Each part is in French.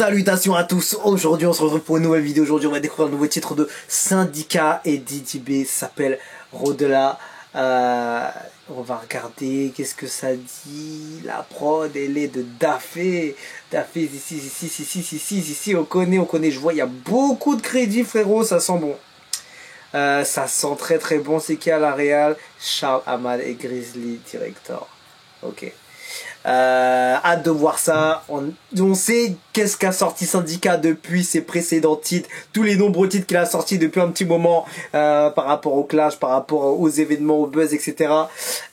Salutations à tous, aujourd'hui on se retrouve pour une nouvelle vidéo. Aujourd'hui on va découvrir un nouveau titre de Syndicat et Didi B, ça s'appelle Rodela. On va regarder qu'est-ce que ça dit. La prod elle est de Dafé. Dafé ici on connaît, je vois il y a beaucoup de crédits frérot, ça sent bon. Ça sent très très bon, c'est qui à la Real? Charles Hamad et Grizzly Director. Ok. Hâte de voir ça. On sait qu'est-ce qu'a sorti Syndicat depuis ses précédents titres, tous les nombreux titres qu'il a sortis depuis un petit moment, par rapport au clash, par rapport aux événements, au buzz, etc.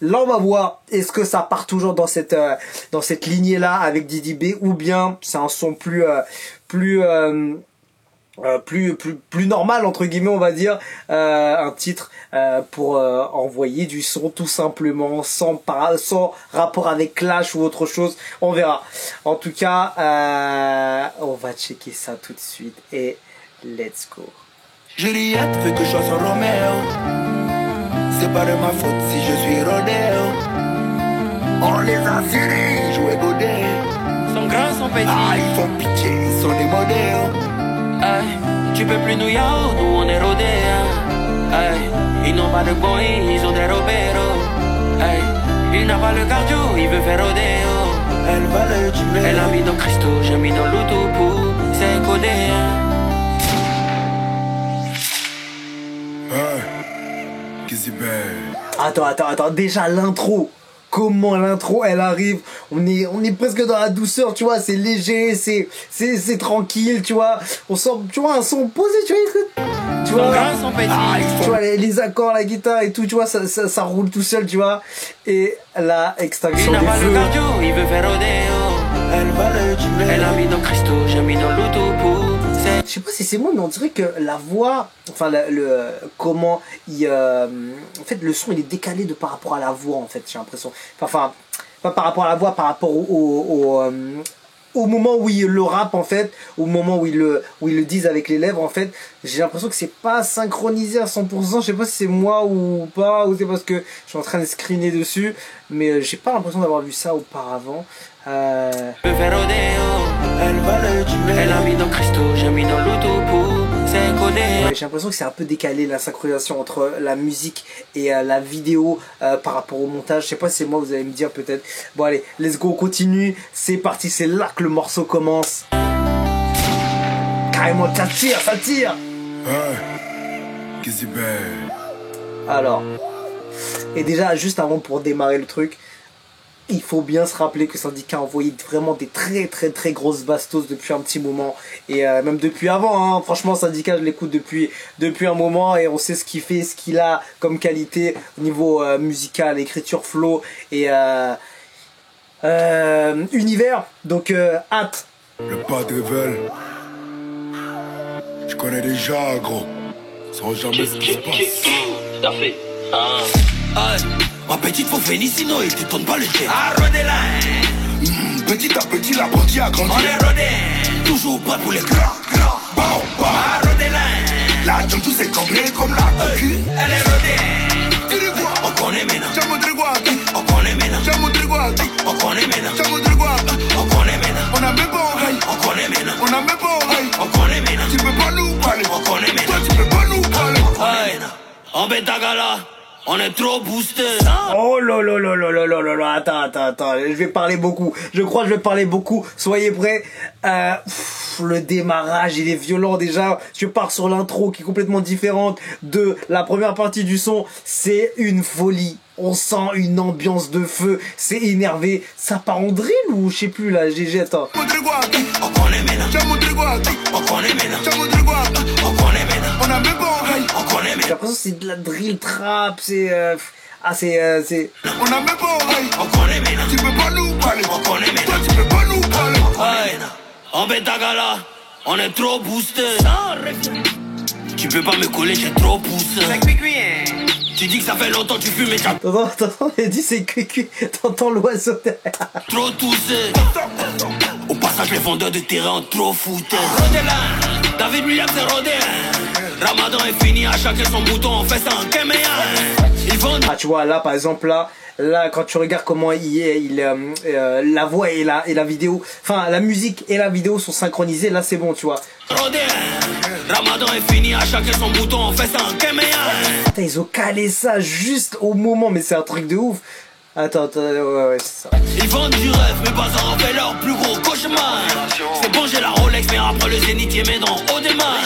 Là on va voir est-ce que ça part toujours dans cette lignée là avec Didi B, ou bien c'est un son plus normal entre guillemets, on va dire, un titre pour envoyer du son tout simplement, sans rapport avec clash ou autre chose. On verra. En tout cas, on va checker ça tout de suite et let's go. Juliette veut que je sois son Roméo. C'est pas de ma faute si je suis rodéo. On les a serrés, jouer godet. Son grand, son petit. Ah, ils font pitié, ils sont des modèles. Aïe, tu peux plus nous yao, nous on est rodés. Aïe, ils n'ont pas de boy, ils ont des roberos. Aïe, il n'a pas le cardio, il veut faire rodéo. Elle va le tuer. Elle a mis dans Christo, j'ai mis dans l'Outoupou. C'est codé. Kizzy Bell. Attends, déjà l'intro. Comment l'intro elle arrive, on est presque dans la douceur, tu vois, c'est léger, c'est tranquille, tu vois, on sent, tu vois, un son posé, tu vois, tu vois, Son petit. tu vois les accords, la guitare et tout, tu vois, ça roule tout seul, tu vois, et la extraction Il n'a des pas le feux. cardio, il veut faire rodéo. Elle va le tuer. Elle a mis dans Christo, j'ai mis dans l'Outoupou. Je sais pas si c'est moi, mais on dirait que la voix, enfin comment il, en fait le son il est décalé de par rapport à la voix, en fait, j'ai l'impression. Enfin, pas par rapport à la voix, par rapport au moment où il le rappe, en fait, au moment où ils le disent avec les lèvres, en fait, j'ai l'impression que c'est pas synchronisé à 100%. Je sais pas si c'est moi ou pas, ou c'est parce que je suis en train de screener dessus, mais j'ai pas l'impression d'avoir vu ça auparavant. Elle veut faire rodéo. Elle va le tuer. Elle a mis dans Christo, j'ai mis dans l'Outoupou. C'est codé. Ouais, j'ai l'impression que c'est un peu décalé la synchronisation entre la musique et la vidéo par rapport au montage. Je sais pas si c'est moi, vous allez me dire peut-être. Bon allez, let's go, on continue. C'est parti, c'est là que le morceau commence. Carrément, ça tire. Kizzy Bell. Alors, et déjà juste avant pour démarrer le truc, il faut bien se rappeler que Syndicat a envoyé vraiment des très grosses bastos depuis un petit moment, et même depuis avant, hein. Franchement Syndicat je l'écoute depuis un moment, et on sait ce qu'il fait, ce qu'il a comme qualité au niveau musical, écriture, flow et univers, donc hâte. Le pas de révèle. Je connais déjà, gros. Sans jamais ce qui se passe. T'as fait. Ma petite faut finir, sinon il te tourne pas le jet. Ah, Rodela. Petit à petit, la partie a grandi. On est rodé. Toujours prêt pour les grands. Ah, Rodela. la jump tout s'est comblé comme la cocu. Elle est rodée. On connaît maintenant. On connaît maintenant. On connaît maintenant. On connaît maintenant. On a même pas oreille. On connaît maintenant. On a même pas oreille. On connaît maintenant. Tu peux pas nous parler. On connaît Toi, maintenant. tu peux pas nous parler. Aïe. En bêta gala, on est trop boosté. Oh là, attends, je vais parler beaucoup. Je crois que je vais parler beaucoup. Soyez prêts. Le démarrage, il est violent déjà. Je pars sur l'intro qui est complètement différente de la première partie du son. C'est une folie. On sent une ambiance de feu. C'est énervé. Ça part en drill ou je sais plus là. GG, attends. On connaît maintenant. On connaît maintenant. On connaît maintenant. On a même pas oreille. On connaît J'ai maintenant. l'impression que c'est de la drill trap. C'est c'est On a même pas oreille. On connaît maintenant. Tu peux pas nous parler. On connaît Toi, maintenant. tu peux pas nous parler. Aïe. En bêta gala, on est trop boosté. Tu peux pas me coller, j'ai trop poussé. Tu dis que ça fait longtemps que tu fumes et t'as T'entends, il dit c'est cucu. T'entends l'oiseau derrière. trop toussé. Au passage, les vendeurs de terrain ont trop fouté. Rodela, David Williams est rodé. Ramadan est fini, à chacun son bouton, on fait ça en Kéméa. Ils vendent. Ah tu vois là par exemple là Là, quand tu regardes comment la voix et la vidéo, enfin la musique et la vidéo sont synchronisées, là c'est bon, tu vois. Ramadan est fini, à chacun son bouton, on fait ça en kéméen. Putain, ils ont calé ça juste au moment, mais c'est un truc de ouf. Attends, ouais, c'est ça. Ils vendent du rêve, mais pas en fait leur plus gros cauchemar. C'est bon, j'ai la Rolex, mais après le Zénith, y met dans haut des mains.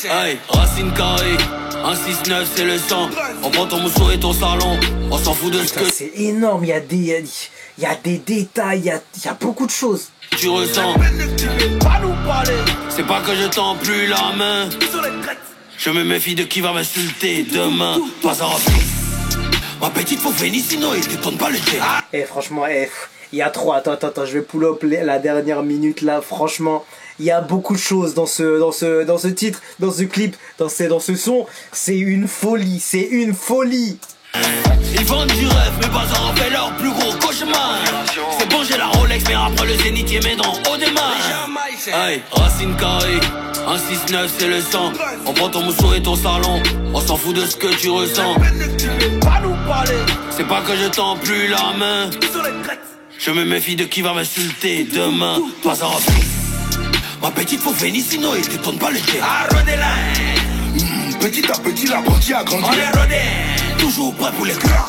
Hey, Racine carré, 1-6-9, c'est le sang. On prend ton mousseau et ton salon, on s'en fout de ce que c'est énorme, il y a des détails, il y a beaucoup de choses. Tu ressens. C'est pas que je tends plus la main. Je me méfie de qui va m'insulter demain. Toi ça refuse. Ma petite faut Vénissino et détonne pas le jet. Eh franchement, il y a trop. Attends, je vais pull up la dernière minute là. Franchement, il y a beaucoup de choses dans ce titre, dans ce clip, dans ce son. C'est une folie, c'est une folie. Ils vendent du rêve, mais pas en fait leur plus gros cauchemar. C'est bon, j'ai la Rolex, mais après le Zénith, y met dans haut des mains. Hey, Racine carré, 1-6-9, c'est le sang. On prend ton mousseau et ton salon, on s'en fout de ce que tu ressens. C'est pas que je tends plus la main. Je me méfie de qui va m'insulter demain. Toi ça refuse. Ma petite faut Vénissino et détonne pas le jet. Petit à petit, la partie a grandi. On est rodé, toujours prêt pour les grands.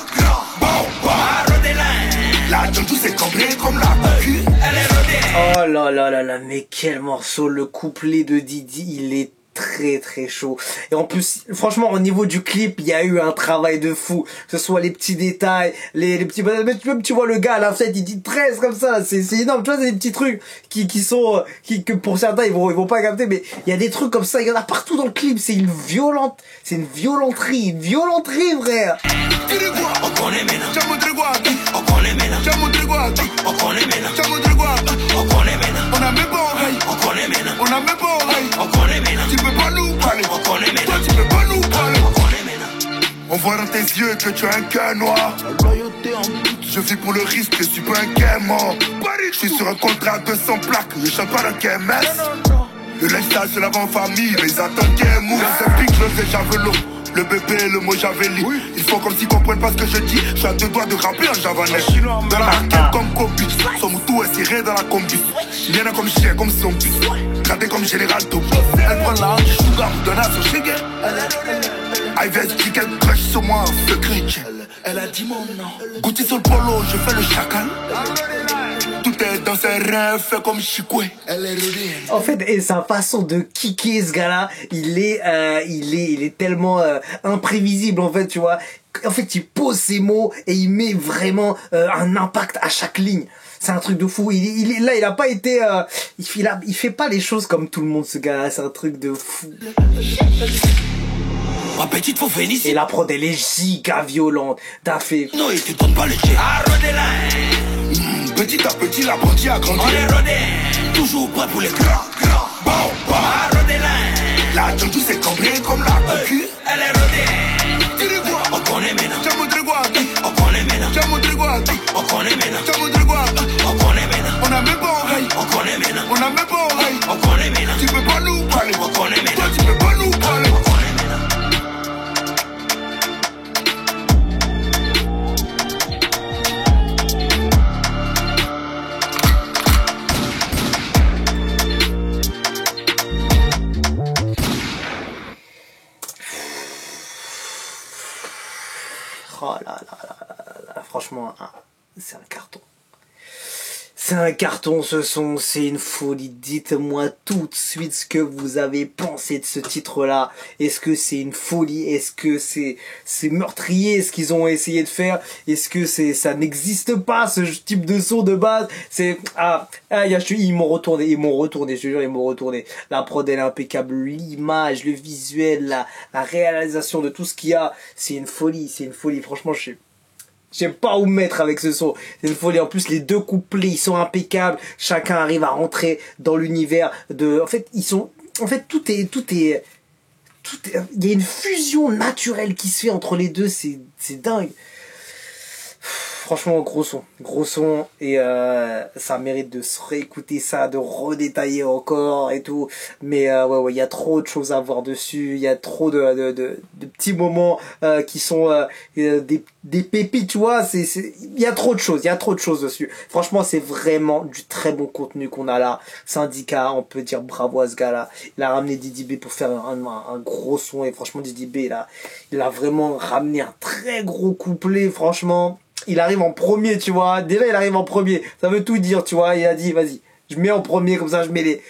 La Django s'est cambrée comme la cocu. Elle est rodée. Oh là, mais quel morceau. Le couplet de Didi, il est très très chaud. Et en plus, franchement, au niveau du clip, il y a eu un travail de fou. Que ce soit les petits détails, les petits... Même tu vois le gars à la fête, il dit 13 comme ça. C'est énorme. Tu vois, c'est des petits trucs que pour certains, ils vont pas capter. Mais il y a des trucs comme ça. Il y en a partout dans le clip. C'est une violenterie, frère. On connaît maintenant. J'aime te voir. On connaît maintenant. J'aime te voir. On connaît maintenant. J'aime te voir. On connaît maintenant. On a même pas oreille. On connaît maintenant. On a même pas oreille. On connaît maintenant. Tu peux pas nous parler. On connaît Toi, maintenant. tu peux pas nous parler. On connaît maintenant. On voit dans tes yeux que tu as un cœur noir. Je vis pour le risque, je suis pas un gamin. Je suis sur un contrat de 200 plaques, je chante pas d'un KMS. Le lifestyle se lave en famille, mais ils attendent qu'elle mouille. C'est pique, je sais javelot. Le bébé, le mot javelli. Il faut comme s'ils comprennent pas ce que je dis. Je suis à deux doigts de rapper en javanais. Dans la raquette comme Kobe. Son moutou est serré dans la combi. Il y en a comme chien, comme zombie. Gradé comme général Topo. Elle prend la hanche du sugar, donne à son chéguet. Ives dit qu'elle crache sur moi, feu cric. Elle a dit mon nom. Goûté sur le polo, je fais le chacal. Tout est dans ses rêves, fait comme Chikwe. Elle est rodée. En fait, et sa façon de kicker ce gars-là, il est tellement imprévisible en fait, tu vois. En fait, il pose ses mots et il met vraiment un impact à chaque ligne. C'est un truc de fou. Il a pas été, il fait pas les choses comme tout le monde, ce gars-là. C'est un truc de fou. Ma petite faut Vénissino. Et la prod, elle est giga violente. T'as fait. Non, il te donne pas le jet. Petit à petit, la partie a grandi. On est rodé, toujours prêt pour les grands. La Django s'est cambrée comme la cocu. Elle est rodée. On connaît maintenant. J'aime te voir. On connaît maintenant. J'aime te voir. On connaît maintenant. J'aime te voir. On connaît maintenant. On a même pas oreille. On connaît maintenant. On a même pas oreille. On connaît maintenant. Tu peux pas nous parler. On connaît Toi, maintenant. tu peux pas nous parler. On connaît maintenant. Oh là, franchement, c'est un carton. C'est un carton ce son, c'est une folie. Dites-moi tout de suite ce que vous avez pensé de ce titre-là. Est-ce que c'est une folie? Est-ce que c'est meurtrier ce qu'ils ont essayé de faire? Est-ce que ça n'existe pas ce type de son de base? Ils m'ont retourné, je te jure, ils m'ont retourné. La prod elle est impeccable, l'image, le visuel, la réalisation de tout ce qu'il y a, c'est une folie. Franchement, je sais pas où me mettre avec ce son. C'est une folie. En plus, les deux couplets, ils sont impeccables. Chacun arrive à rentrer dans l'univers de... En fait, tout est... Il y a une fusion naturelle qui se fait entre les deux. C'est dingue. Franchement, gros son, et ça mérite de se réécouter ça, de redétailler encore et tout. Mais ouais, il y a trop de choses à voir dessus, il y a trop de petits moments qui sont des pépites, tu vois. Il y a trop de choses dessus. Franchement, c'est vraiment du très bon contenu qu'on a là. Syndicat, on peut dire bravo à ce gars-là. Il a ramené Didi B pour faire un gros son, et franchement, Didi B, il a vraiment ramené un très gros couplet, franchement. Il arrive en premier, tu vois. Déjà, il arrive en premier. Ça veut tout dire, tu vois. Il a dit, vas-y, je mets en premier, comme ça, je mets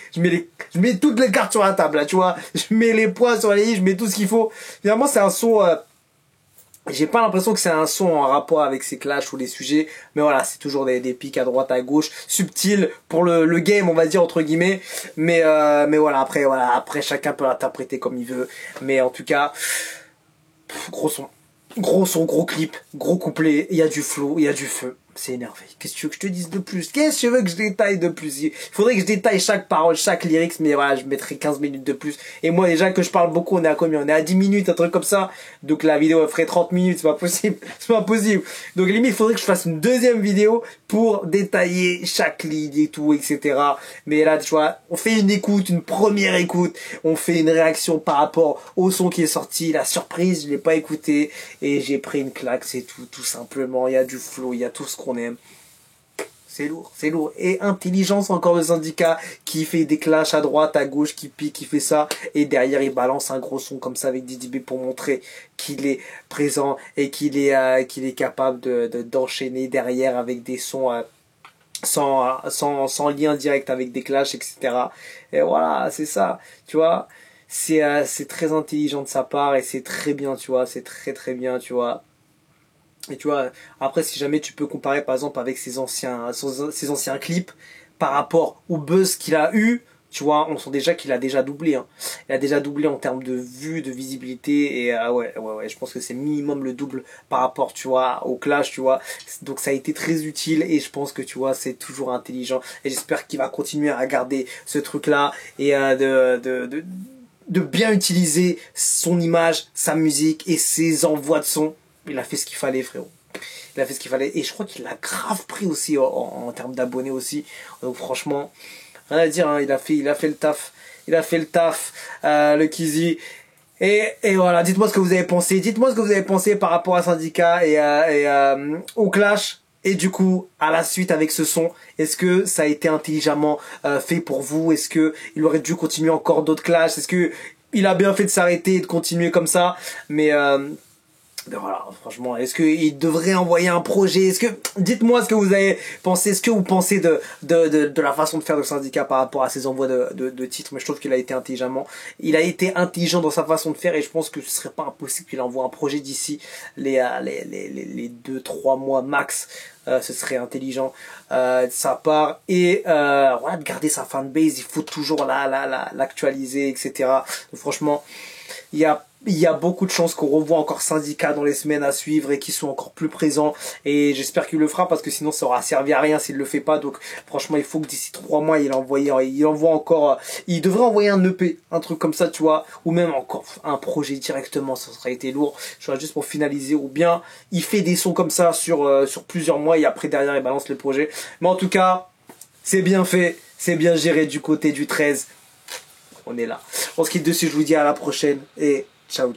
toutes les cartes sur la table, là, tu vois. Je mets les points sur les i, je mets tout ce qu'il faut. Finalement, c'est un son, j'ai pas l'impression que c'est un son en rapport avec ses clashs ou les sujets. Mais voilà, c'est toujours des pics à droite, à gauche. Subtil pour le game, on va dire, entre guillemets. Mais voilà, après, chacun peut l'interpréter comme il veut. Mais en tout cas, gros son, gros clip, gros couplet, il y a du flow, il y a du feu. C'est énervé. Qu'est-ce que tu veux que je te dise de plus? Qu'est-ce que tu veux que je détaille de plus? Il faudrait que je détaille chaque parole, chaque lyrics, mais voilà, je mettrai 15 minutes de plus. Et moi, déjà que je parle beaucoup, on est à combien? On est à 10 minutes, un truc comme ça. Donc la vidéo, elle ferait 30 minutes, c'est pas possible. C'est pas possible. Donc limite, il faudrait que je fasse une deuxième vidéo pour détailler chaque ligne et tout, etc. Mais là, tu vois, on fait une écoute, une première écoute. On fait une réaction par rapport au son qui est sorti. La surprise, je l'ai pas écouté. Et j'ai pris une claque, c'est tout simplement. Il y a du flow, il y a tout ce qu'on aime. C'est lourd. Et intelligence encore le syndicat qui fait des clashs à droite, à gauche, qui pique, qui fait ça. Et derrière, il balance un gros son comme ça avec Didi B pour montrer qu'il est présent et qu'il est capable d'enchaîner derrière avec des sons sans lien direct avec des clashs, etc. Et voilà, c'est ça, tu vois. C'est très intelligent de sa part et c'est très bien, tu vois. C'est très bien, tu vois. Et tu vois, après, si jamais tu peux comparer par exemple avec ses anciens clips par rapport au buzz qu'il a eu, tu vois, on sent déjà qu'il a déjà doublé, hein. Il a déjà doublé en termes de vue, de visibilité, et ouais, je pense que c'est minimum le double par rapport, tu vois, au clash, tu vois. Donc ça a été très utile, et je pense que, tu vois, c'est toujours intelligent, et j'espère qu'il va continuer à garder ce truc-là, et de bien utiliser son image, sa musique, et ses envois de son. Il a fait ce qu'il fallait, frérot. Il a fait ce qu'il fallait. Et je crois qu'il a grave pris aussi en termes d'abonnés aussi. Donc franchement, rien à dire, hein. Il a fait le taf. Le Kizzy. Et voilà, dites-moi ce que vous avez pensé. Dites-moi ce que vous avez pensé par rapport à Syndicat et au clash. Et du coup, à la suite avec ce son, est-ce que ça a été intelligemment fait pour vous? Est-ce que il aurait dû continuer encore d'autres clashs? Est-ce que il a bien fait de s'arrêter et de continuer comme ça? Mais voilà, franchement, est-ce qu'il devrait envoyer un projet? Dites-moi ce que vous avez pensé, ce que vous pensez de la façon de faire de Syndicat par rapport à ses envois de titres. Mais je trouve qu'il a été il a été intelligent dans sa façon de faire, et je pense que ce serait pas impossible qu'il envoie un projet d'ici les 2-3 mois max. Ce serait intelligent de sa part, et voilà, de garder sa fanbase. Il faut toujours l'actualiser, etc. Donc franchement, il y a beaucoup de chances qu'on revoie encore Syndicat dans les semaines à suivre et qu'ils soient encore plus présents, et j'espère qu'il le fera, parce que sinon ça aura servi à rien s'il le fait pas. Donc franchement, il faut que d'ici 3 mois il envoie encore, il devrait envoyer un EP, un truc comme ça, tu vois, ou même encore un projet directement, ça serait été lourd, je vois, juste pour finaliser. Ou bien il fait des sons comme ça sur plusieurs mois, et après derrière il balance le projet. Mais en tout cas, c'est bien fait, c'est bien géré du côté du 13. On est là. On se quitte dessus, je vous dis à la prochaine, et ciao.